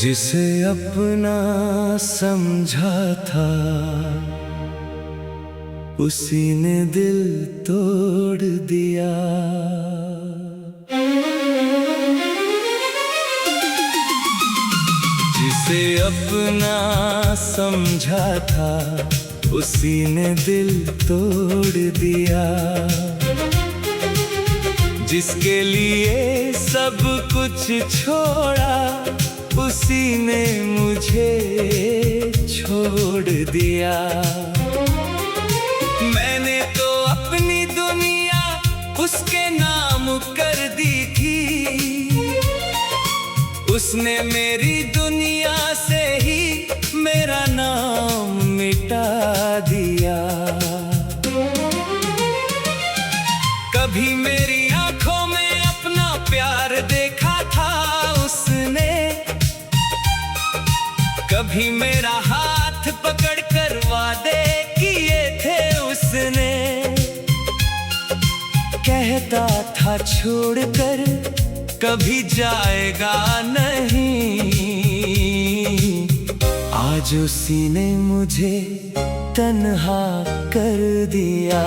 जिसे अपना समझा था उसी ने दिल तोड़ दिया। जिसे अपना समझा था उसी ने दिल तोड़ दिया। जिसके लिए सब कुछ छोड़ा उसी ने मुझे छोड़ दिया। मैंने तो अपनी दुनिया उसके नाम कर दी थी। उसने मेरी दुनिया से ही मेरा नाम मिटा दिया। कभी मेरी आंखों में अपना प्यार देखा था उसने, कभी मेरा हाथ पकड़कर वादे किए थे उसने। कहता था छोड़कर कभी जाएगा नहीं, आज उसी ने मुझे तन्हा कर दिया।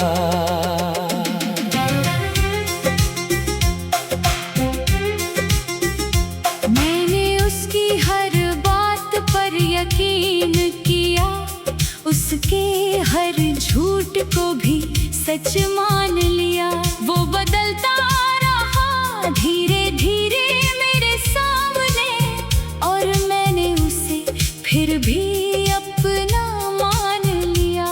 यकीन किया, उसके हर झूठ को भी सच मान लिया। वो बदलता रहा धीरे धीरे मेरे सामने, और मैंने उसे फिर भी अपना मान लिया।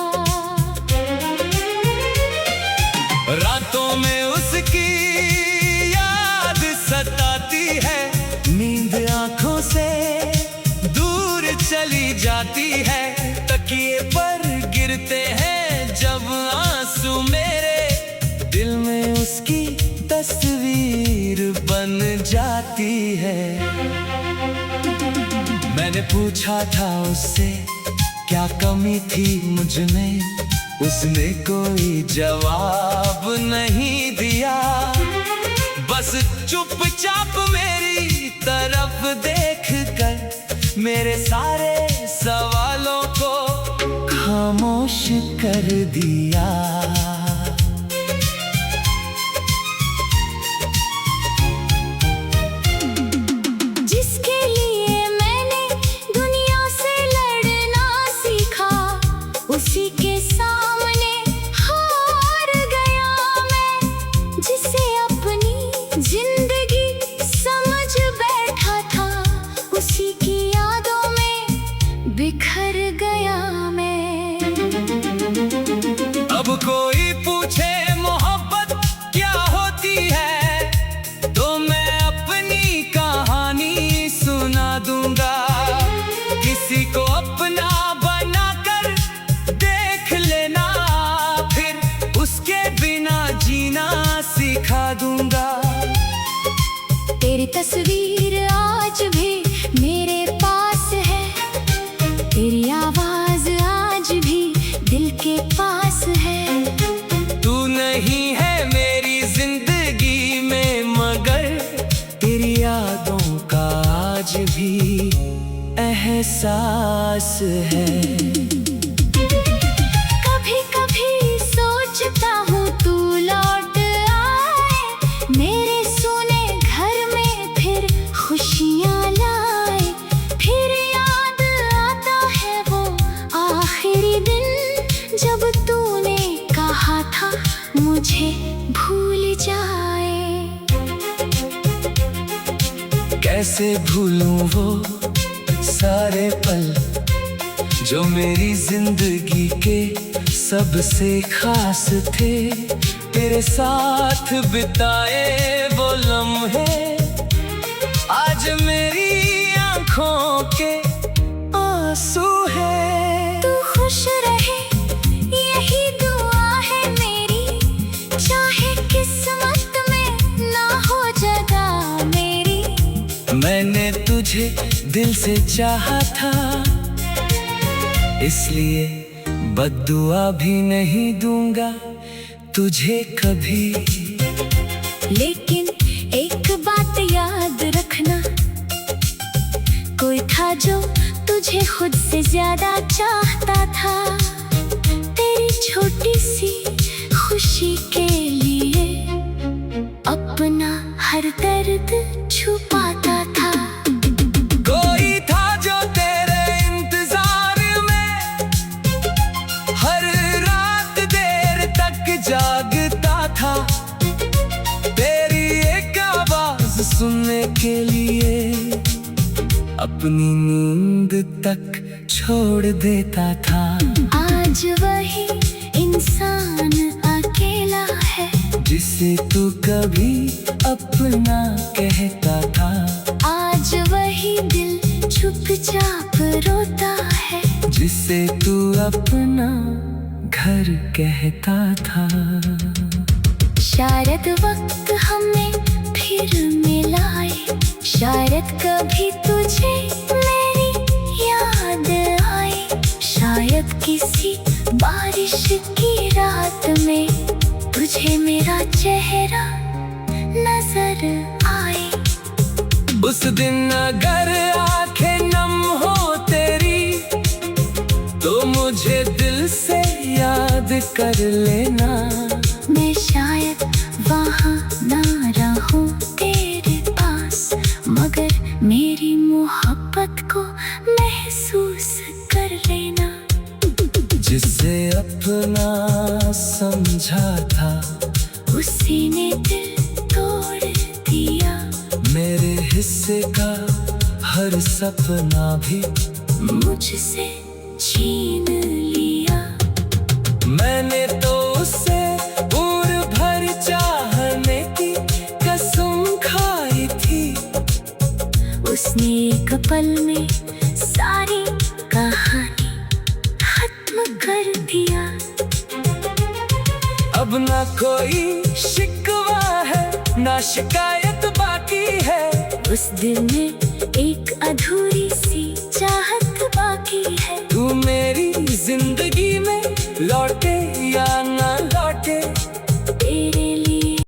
रातों में उसकी याद सताती है, नींद आंखों से चली जाती है। तकिए पर गिरते हैं जब आंसू मेरे, दिल में उसकी तस्वीर बन जाती है। मैंने पूछा था उससे क्या कमी थी मुझ में, उसने कोई जवाब नहीं दिया। बस चुपचाप मेरी तरफ देखकर मेरे सारे सवालों को खामोश कर दिया। जिसके लिए मैंने दुनिया से लड़ना सीखा, उसी के सामने हार गया मैं। जिसे अपनी जिंदगी समझ बैठा था, उसी की बिखर गया मैं। अब कोई पूछे मोहब्बत क्या होती है, तो मैं अपनी कहानी सुना दूंगा। किसी को अपना बनाकर देख लेना, फिर उसके बिना जीना सिखा दूंगा। तेरी तस्वीर आज भी मेरे पास है, तेरी आवाज आज भी दिल के पास है। तू नहीं है मेरी जिंदगी में, मगर तेरी यादों का आज भी एहसास है। कभी कभी सोचता हूँ तू लौट आए मेरे सोने घर में, फिर खुशियाँ लाए। फिर याद आता है वो आखिरी दिन जब तूने कहा था मुझे भूल जाए। कैसे भूलूं वो सारे पल जो मेरी जिंदगी के सबसे खास थे। तेरे साथ बिताए वो लम्हे आज मेरी आंखों के आंसू है। तू खुश रहे यही दुआ है मेरी, चाहे किस्मत में ना हो जगह मेरी। मैंने तुझे दिल से चाहा था, इसलिए बद्दुआ भी नहीं दूंगा तुझे कभी। लेकिन एक बात याद रखना, कोई था जो तुझे खुद से ज्यादा चाहता था। तेरी छोटी सी खुशी के लिए अपना हर दर्द छुपाता था। कोई था जो तेरे इंतजार में हर रात देर तक जागता था। तेरी एक आवाज सुनने के लिए अपनी नींद तक छोड़ देता था। आज वही इंसान अकेला है जिसे तू कभी अपना कहता था। आज वही दिल चुपचाप रोता है जिसे तू अपना घर कहता था। शायद वक्त हमें फिर मिलाए, शायद कभी तुझे मेरी याद आए, शायद किसी बारिश की रात में तुझे मेरा चेहरा नजर आए। उस दिन अगर आंखें नम हो तेरी तो मुझे दिल से याद कर लेना। मैं शायद वहाँ ना रहूं तेरे पास, मगर मेरी मोहब्बत को महसूस कर लेना। जिसे अपना समझा था उसी ने दिल तोड़ दिया। मेरे हिस्से का हर सपना भी मुझसे छीन लिया। मैंने तो उससे उम्र भर चाहने की कसम खाई थी। उसने एक पल में सारी कहानी खत्म कर दिया। अब ना कोई शिकवा है ना शिकायत बाकी है। उस दिल में एक अधूरी सी चाहत बाकी है। तू मेरी जिंदगी